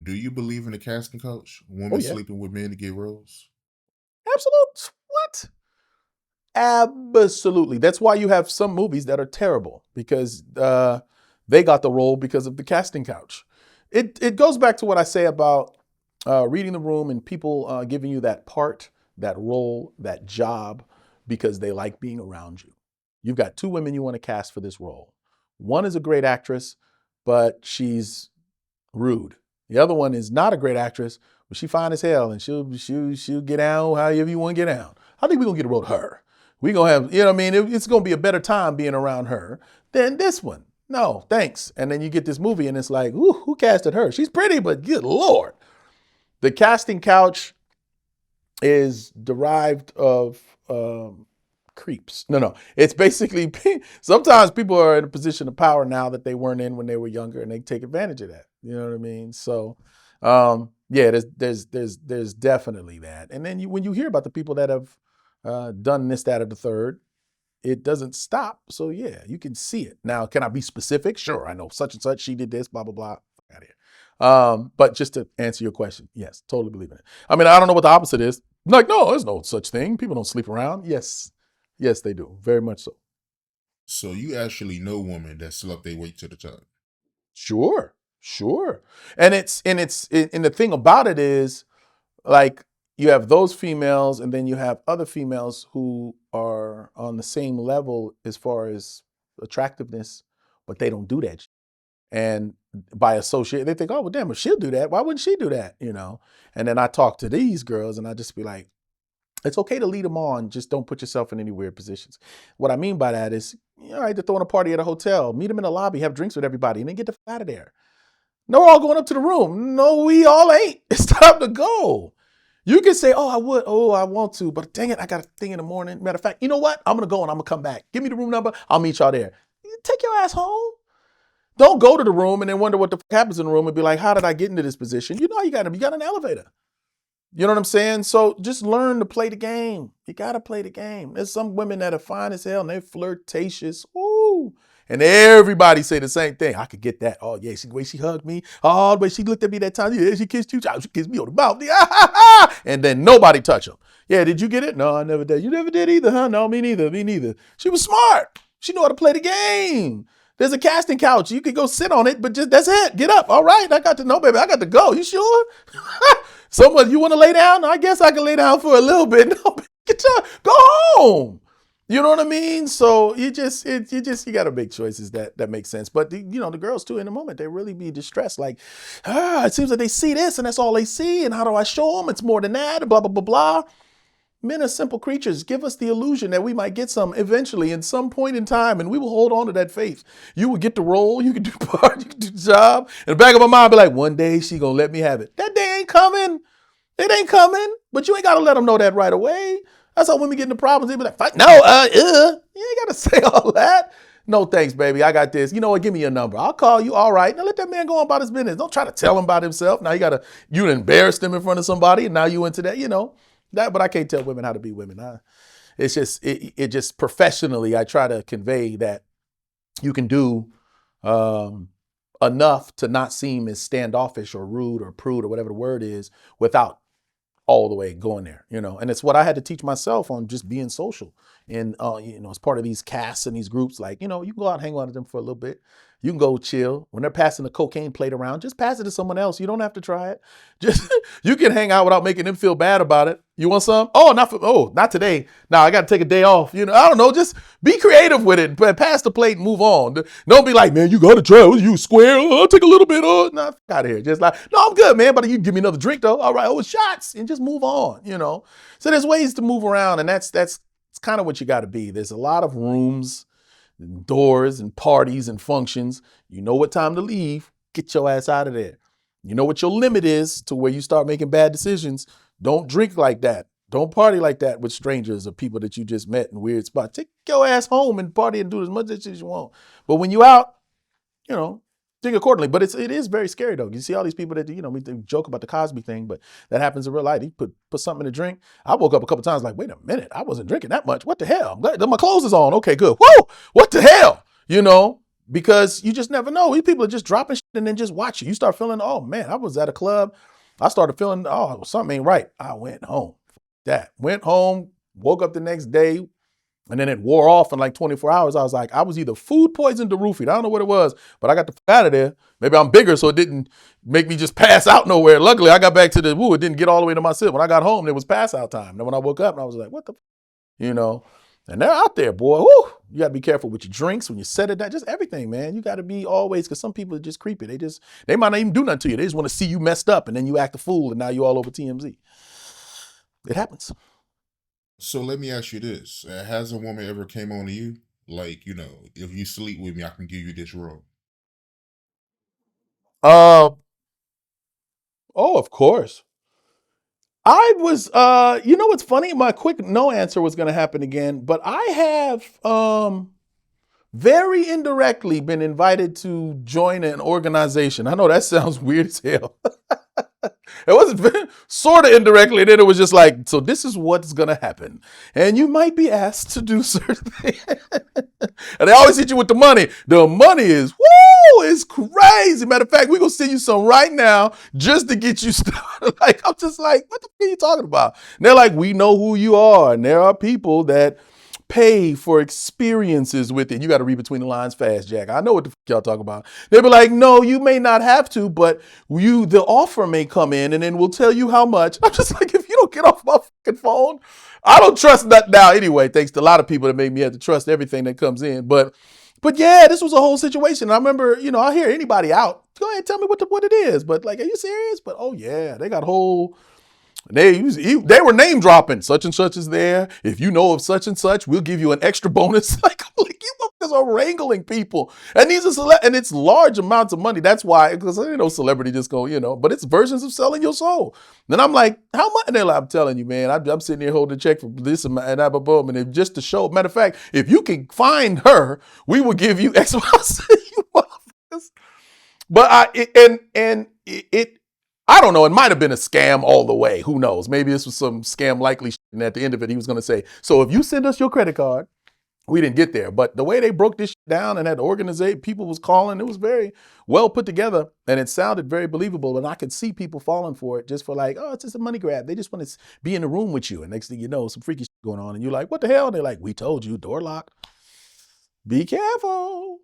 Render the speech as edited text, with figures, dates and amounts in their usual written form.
Do you believe in the casting couch? Oh Women yeah, sleeping with men to get roles? absolute. What? Absolutely. That's why you have some movies that are terrible because they got the role because of the casting couch. It goes back to what I say about reading the room and people giving you that part, that role, that job because they like being around you. You've got two women you want to cast for this role. One is a great actress, but she's rude. The other one is not a great actress, but she fine as hell, and she'll get down however you want to get down. I think we're gonna get a road her. We gonna have, you know what I mean? It's gonna be a better time being around her than this one. No, thanks. And then you get this movie, and it's like, ooh, who casted her? She's pretty, but good lord, the casting couch is derived of creeps. No, it's basically sometimes people are in a position of power now that they weren't in when they were younger, and they take advantage of that. You know what I mean? So, yeah, there's definitely that. And then when you hear about the people that have done this, that, or the third, it doesn't stop. So yeah, you can see it. Now, can I be specific? Sure, I know such and such. She did this. Blah blah blah. Out of here. But just to answer your question, yes, totally believe in it. I mean, I don't know what the opposite is. Like, no, there's no such thing. People don't sleep around. Yes, yes, they do. Very much so. So you actually know women that slept their way to the top. Sure, sure. And the thing about it is, like, you have those females, and then you have other females who are on the same level as far as attractiveness, but they don't do that. And by associate, they think, oh, well, damn, if she'll do that, why wouldn't she do that? You know? And then I talk to these girls and I just be like, it's okay to lead them on, just don't put yourself in any weird positions. What I mean by that is, all right, they're throwing a party at a hotel, meet them in the lobby, have drinks with everybody, and then get the fuck out of there. No, we're all going up to the room. No, we all ain't. It's time to go. You can say, oh, I would, oh, I want to, but dang it, I got a thing in the morning. Matter of fact, you know what? I'm going to go and I'm going to come back. Give me the room number. I'll meet y'all there. Take your ass home. Don't go to the room and then wonder what the fuck happens in the room and be like, how did I get into this position? You know, you got an elevator. You know what I'm saying? So just learn to play the game. You got to play the game. There's some women that are fine as hell and they're flirtatious. Ooh. And everybody say the same thing. I could get that. Oh, yeah, the way she hugged me. Oh, the way she looked at me that time. Yeah, she kissed you. She kissed me on the mouth. And then nobody touch them. Yeah, did you get it? No, I never did. You never did either, huh? No, me neither. Me neither. She was smart. She knew how to play the game. There's a casting couch. You could go sit on it, but just that's it. Get up. All right. I got to know, baby. I got to go. You sure? Someone, you want to lay down? I guess I can lay down for a little bit. No, get your, go home. You know what I mean? So you got to make choices that make sense. But the girls too, in the moment, they really be distressed. Like, it seems like they see this and that's all they see. And how do I show them? It's more than that. Blah blah blah blah. Men are simple creatures. Give us the illusion that we might get some eventually in some point in time, and we will hold on to that faith. You will get the role, you can do part, you can do the job. In the back of my mind, be like, one day she gonna let me have it. That day ain't coming. It ain't coming. But you ain't gotta let them know that right away. That's how women get into problems. They be like, fight. No, you ain't gotta say all that. No thanks, baby. I got this. You know what? Give me your number. I'll call you. All right. Now let that man go on about his business. Don't try to tell him about himself. Now you embarrassed him in front of somebody, and now you into that. But I can't tell women how to be women. It's just it just professionally, I try to convey that you can do enough to not seem as standoffish or rude or prude or whatever the word is without all the way going there, and it's what I had to teach myself on just being social. And, as part of these casts and these groups, like, you can go out and hang out with them for a little bit. You can go chill. When they're passing the cocaine plate around, just pass it to someone else. You don't have to try it. Just, you can hang out without making them feel bad about it. You want some? Oh, not today. Now I got to take a day off. I don't know. Just be creative with it. Pass the plate and move on. Don't be like, man, you got to try. You square. Take a little bit. Nah, fuck out of here. Just like, no, I'm good, man. But you give me another drink though. All right. Oh, shots, and just move on. So there's ways to move around, and that's kind of what you got to be. There's a lot of rooms, and doors, and parties and functions. You know what time to leave. Get your ass out of there. You know what your limit is to where you start making bad decisions. Don't drink like that. Don't party like that with strangers or people that you just met in weird spots. Take your ass home and party and do as much as you want. But when you out, think accordingly. But it is very scary though. You see all these people that we joke about the Cosby thing, but that happens in real life. He put something in a drink. I woke up a couple times like, wait a minute, I wasn't drinking that much. What the hell? I'm glad my clothes is on. Okay, good. Whoa, what the hell? because you just never know. These people are just dropping shit and then just watch you. You start feeling, oh man, I was at a club. I started feeling, oh, something ain't right. I went home. That went home, woke up the next day, and then it wore off in like 24 hours. I was like, I was either food poisoned or roofied. I don't know what it was, but I got the fuck out of there. Maybe I'm bigger, so it didn't make me just pass out nowhere. Luckily, I got back to it didn't get all the way to my sit. When I got home, it was pass out time. Then when I woke up, and I was like, what the, you know? And they're out there, boy. Woo! You got to be careful with your drinks when you set it down. Just everything, man. You got to be always, because some people are just creepy. They might not even do nothing to you. They just want to see you messed up, and then you act a fool, and now you all over TMZ. It happens. So let me ask you this: has a woman ever came on to you, like, if you sleep with me, I can give you this room? Uh, oh, of course. I was, you know what's funny? My quick no answer was going to happen again, but I have, very indirectly been invited to join an organization. I know that sounds weird as hell. It wasn't sort of indirectly. Then it was just like, so this is what's going to happen. And you might be asked to do certain things. And they always hit you with the money. The money is, woo, it's crazy. Matter of fact, we're going to send you some right now just to get you started. Like, I'm just like, what the fuck are you talking about? And they're like, we know who you are. And there are people that pay for experiences with it. You got to read between the lines fast, Jack. I know what the fuck y'all talk about. They'll be like, no, you may not have to, but the offer may come in and then we'll tell you how much. I'm just like, if you don't get off my fucking phone, I don't trust that now anyway, thanks to a lot of people that made me have to trust everything that comes in. But yeah, this was a whole situation. I remember, I hear anybody out. Go ahead and tell me what it is. But like, are you serious? But oh yeah, they got whole, they were name dropping. Such and such is there. If you know of such and such, we'll give you an extra bonus. Like you motherfuckers are wrangling people, and these are and it's large amounts of money. That's why, because celebrity just go, but it's versions of selling your soul. Then I'm like, how much? And they're like, I'm telling you, man, I'm sitting here holding a check for this amount and that, boom, and if just to show. Matter of fact, if you can find her, we will give you X. You motherfuckers. But it I don't know. It might have been a scam all the way. Who knows? Maybe this was some scam likely shit. And at the end of it, he was going to say, so if you send us your credit card, we didn't get there. But the way they broke this shit down and had to organize, people was calling, it was very well put together. And it sounded very believable. And I could see people falling for it just for like, oh, it's just a money grab. They just want to be in the room with you. And next thing you know, some freaky shit going on. And you're like, what the hell? And they're like, we told you, door locked. Be careful.